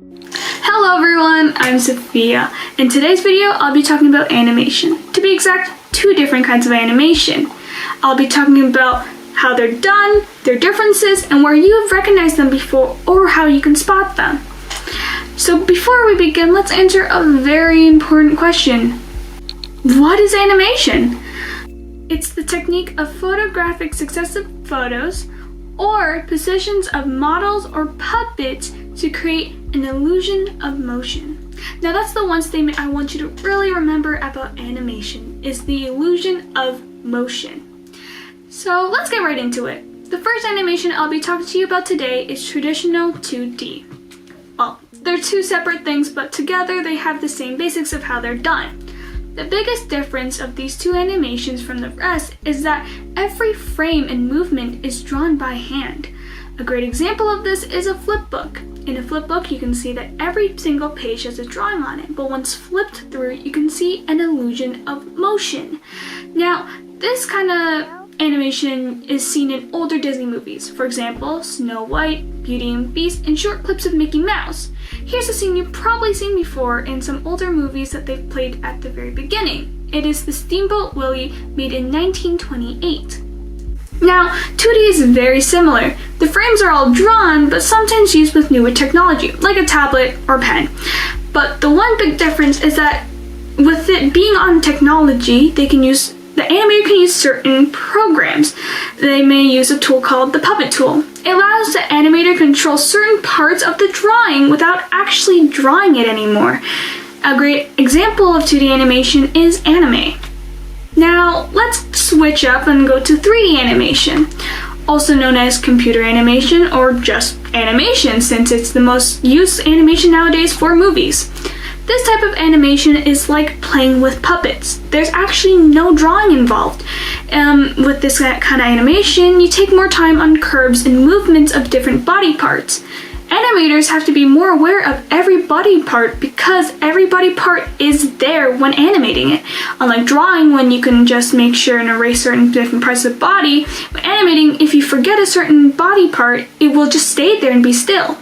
Hello everyone, I'm Sophia. In today's video, I'll be talking about animation. To be exact, two different kinds of animation. I'll be talking about how they're done, their differences, and where you have recognized them before or how you can spot them. So before we begin, let's answer a very important question. What is animation? It's the technique of photographic successive photos or positions of models or puppets to create an illusion of motion. Now that's the one statement I want you to really remember about animation, is the illusion of motion. So let's get right into it. The first animation I'll be talking to you about today is traditional 2D. Well, they're two separate things, but together they have the same basics of how they're done. The biggest difference of these two animations from the rest is that every frame and movement is drawn by hand. A great example of this is a flip book. In a flip book, you can see that every single page has a drawing on it, but once flipped through, you can see an illusion of motion. Now, this kind of animation is seen in older Disney movies. For example, Snow White, Beauty and Beast, and short clips of Mickey Mouse. Here's a scene you've probably seen before in some older movies that they've played at the very beginning. It is the Steamboat Willie, made in 1928. Now, 2D is very similar. The frames are all drawn, but sometimes used with newer technology, like a tablet or pen. But the one big difference is that with it being on technology, the animator can use certain programs. They may use a tool called the puppet tool. It allows the animator to control certain parts of the drawing without actually drawing it anymore. A great example of 2D animation is anime. Now, let's switch up and go to 3D animation, also known as computer animation or just animation, since it's the most used animation nowadays for movies. This type of animation is like playing with puppets. There's actually no drawing involved. With this kind of animation, you take more time on curves and movements of different body parts. Animators have to be more aware of every body part because every body part is there when animating it. Unlike drawing, when you can just make sure and erase certain different parts of the body, when animating, if you forget a certain body part, it will just stay there and be still.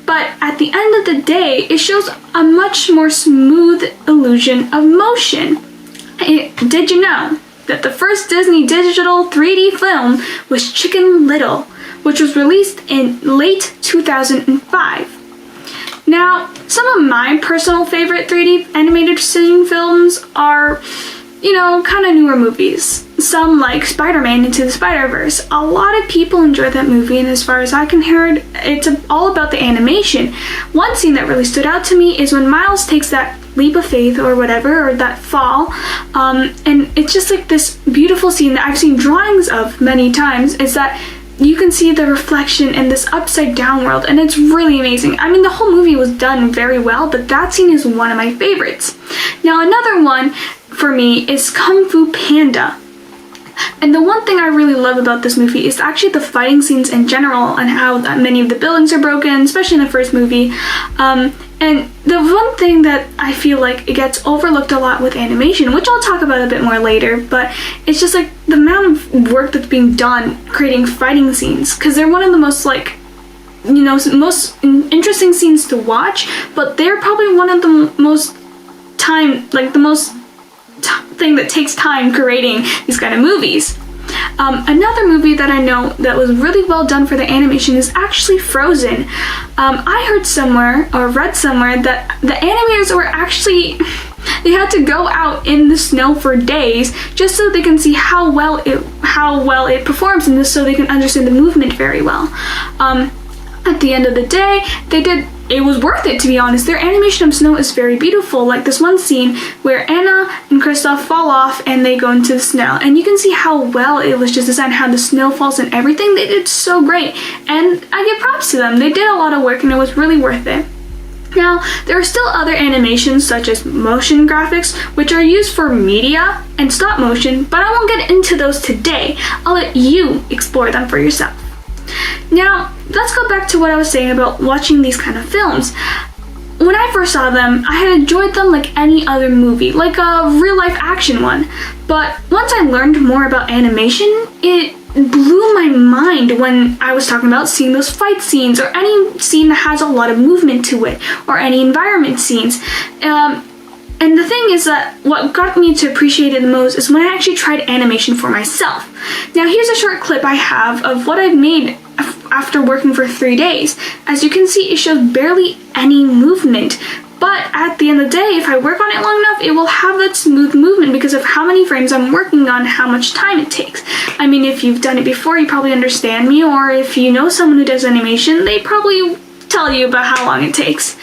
But at the end of the day, it shows a much more smooth illusion of motion. Did you know that the first Disney digital 3D film was Chicken Little, which was released in late 2005. Now, some of my personal favorite 3D animated films are, kind of newer movies. Some like Spider-Man Into the Spider-Verse. A lot of people enjoy that movie, and as far as I can hear, it's all about the animation. One scene that really stood out to me is when Miles takes that leap of faith or whatever, or that fall, and it's just like this beautiful scene that I've seen drawings of many times, is that you can see the reflection in this upside down world, and it's really amazing. I mean, the whole movie was done very well, but that scene is one of my favorites. Now, another one for me is Kung Fu Panda. And the one thing I really love about this movie is actually the fighting scenes in general and how many of the buildings are broken, especially in the first movie. And the one thing that I feel like it gets overlooked a lot with animation, which I'll talk about a bit more later, but it's just like the amount of work that's being done creating fighting scenes, because they're one of the most most interesting scenes to watch, but they're probably one of the most thing that takes time creating these kind of movies. Another movie that I know that was really well done for the animation is actually Frozen. I heard somewhere or read somewhere that the animators were actually, they had to go out in the snow for days just so they can see how well it performs in this, so they can understand the movement very well. At the end of the day, it was worth it, to be honest. Their animation of snow is very beautiful, like this one scene where Anna and Kristoff fall off and they go into the snow, and you can see how well it was just designed, how the snow falls and everything. They did so great, and I give props to them. They did a lot of work and it was really worth it. Now, there are still other animations such as motion graphics, which are used for media and stop motion, but I won't get into those today. I'll let you explore them for yourself. Now, let's go back to what I was saying about watching these kind of films. When I first saw them, I had enjoyed them like any other movie, like a real-life action one. But once I learned more about animation, it blew my mind when I was talking about seeing those fight scenes or any scene that has a lot of movement to it or any environment scenes. And the thing is that what got me to appreciate it the most is when I actually tried animation for myself. Now here's a short clip I have of what I've made after working for 3 days. As you can see, it shows barely any movement. But at the end of the day, if I work on it long enough, it will have that smooth movement because of how many frames I'm working on, how much time it takes. I mean, if you've done it before, you probably understand me, or if you know someone who does animation, they probably tell you about how long it takes.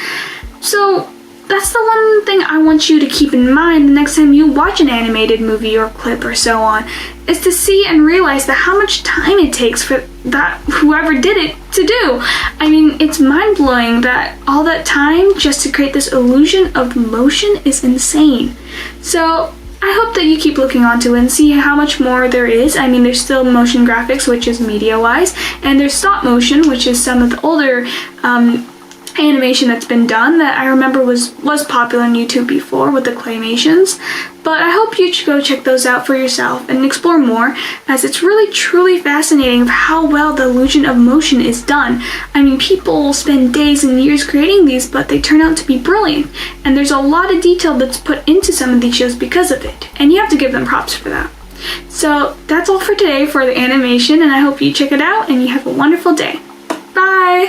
So that's the one thing I want you to keep in mind the next time you watch an animated movie or clip or so on, is to see and realize that how much time it takes for that whoever did it to do. I mean, it's mind-blowing that all that time just to create this illusion of motion is insane. So I hope that you keep looking onto it and see how much more there is. I mean, there's still motion graphics, which is media-wise, and there's stop motion, which is some of the older animation that's been done that I remember was popular on YouTube before with the claymations. But I hope you should go check those out for yourself and explore more, as it's really truly fascinating of how well the illusion of motion is done. I mean, people will spend days and years creating these, but they turn out to be brilliant. And there's a lot of detail that's put into some of these shows because of it, and you have to give them props for that. So that's all for today for the animation, and I hope you check it out and you have a wonderful day. Bye!